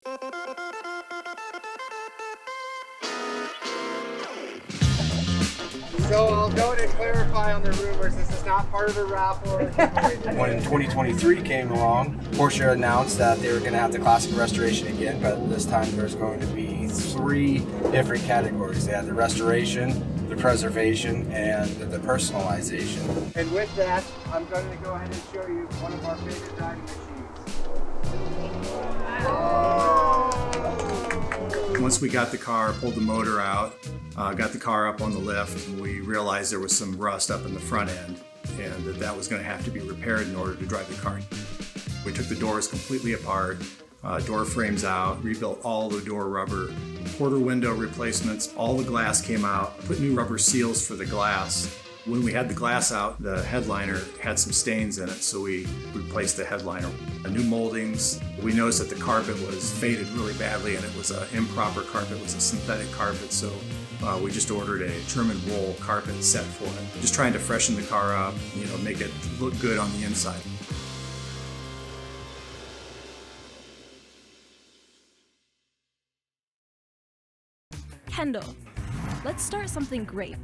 So I'll go to clarify on the rumors. This is not part of the raffle or giveaway. When 2023 came along, Porsche announced that they were going to have the classic restoration again, but this time there's going to be 3 different categories. They had the restoration, the preservation, and the personalization. And with that, I'm going to go ahead and show you one of our favorite driving machines. Once we got the car, pulled the motor out, got the car up on the lift, we realized there was some rust up in the front end and that was going to have to be repaired in order to drive the car. We took the doors completely apart, door frames out, rebuilt all the door rubber, quarter window replacements, all the glass came out, put new rubber seals for the glass. When we had the glass out, the headliner had some stains in it, so we replaced the headliner. New moldings. We noticed that the carpet was faded really badly and it was an improper carpet, it was a synthetic carpet, so we just ordered a German wool carpet set for it. Just trying to freshen the car up, make it look good on the inside. Kendall, let's start something great.